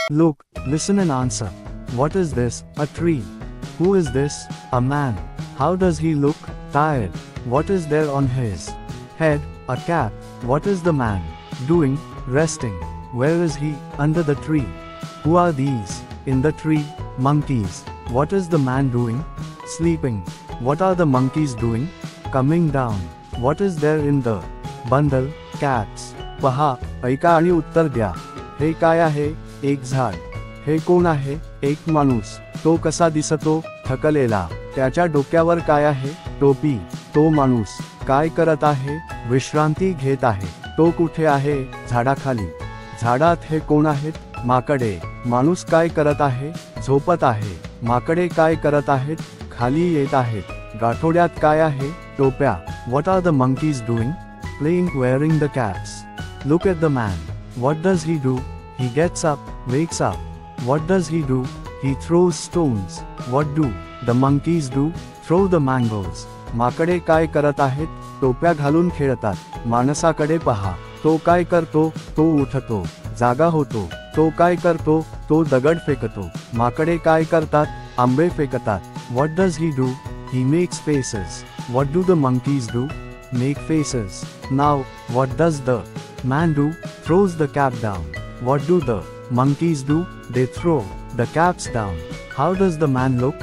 Look, listen and answer. What is this? A tree. Who is this? A man. How does he look? Tired. What is there on his head? A cap. What is the man doing? Resting. Where is he? Under the tree. Who are these? In the tree, monkeys. What is the man doing? Sleeping. What are the monkeys doing? Coming down. What is there in the bundle? Cats. पहा, ऐका आणि उत्तर द्या. हे काय आहे? एक झाड. हे कोण आहे? एक माणूस. तो कसा दिसतो? थकलेला. त्याच्या डोक्यावर काय आहे? टोपी. तो माणूस काय करत आहे? विश्रांती घेत आहे. तो कुठे आहे? झाडाखाली. झाडात हे कोण आहेत? माकडे. माणूस काय करत आहे? झोपत आहे. माकडे काय करत आहेत? खाली येत आहेत. गाठोड्यात काय आहे? टोप्या. What are the monkeys doing? Playing, wearing the caps. Look at the man. What does he do? He gets up, wakes up. What does he do? He throws stones. What do the monkeys do? Throw the mangoes. माकडे काय करत आहेत? टोप्या घालून खेळतात. माणसाकडे पहा. तो काय करतो? तो उठतो. जागा होतो. तो काय करतो? तो दगड फेकतो. माकडे काय करतात? आंबे फेकतात. What does he do? He makes faces. What do the monkeys do? Make faces. Now, what does the man do? Throws the cap down. What do the monkeys do? They throw the caps down. How does the man look?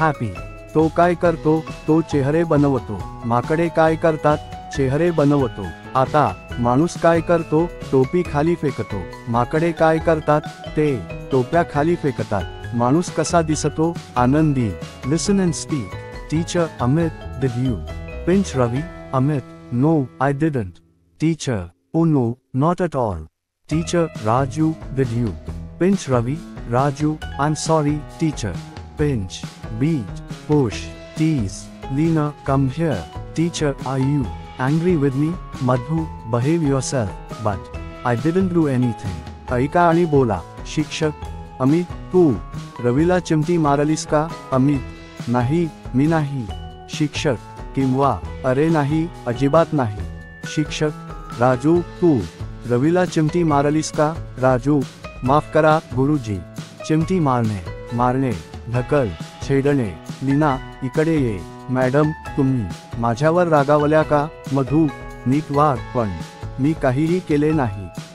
Happy. तो काय करतो? तो चेहरे बनवतो. माकडे काय करतात? चेहरे बनवतो. आता माणूस काय करतो? टोपी खाली फेकतो. माकडे काय करतात? ते टोप्या खाली फेकतात. माणूस कसा दिसतो? आनंदी. Listen and speak. Teacher, Amit, did you pinch Ravi? Amit, no, I didn't. Teacher, oh no, not at all. Teacher, Raju, did you pinch Ravi? Raju, I'm sorry, teacher. Pinch, beat, push, tease. Leena, come here. Teacher, are you angry with me? Madhu, behave yourself. But I didn't do anything. ऐका आणि बोला. शिक्षक, अमित, तू रवीला चिमटी मारलीस का? अमित, नाही, मी नाही. शिक्षक, किंवा अरे नाही, अजिबात नाही. शिक्षक, राजू, तू रवीला चिमटी मारलीस का? राजू, माफ करा गुरुजी. चिमटी मारणे, मारणे, ढकल, छेडणे. लीना, इकडे ये. मॅडम, तुम्ही माझ्यावर रागावल्या का? मधु, नीट वाग. पण मी काहीही केले नाही.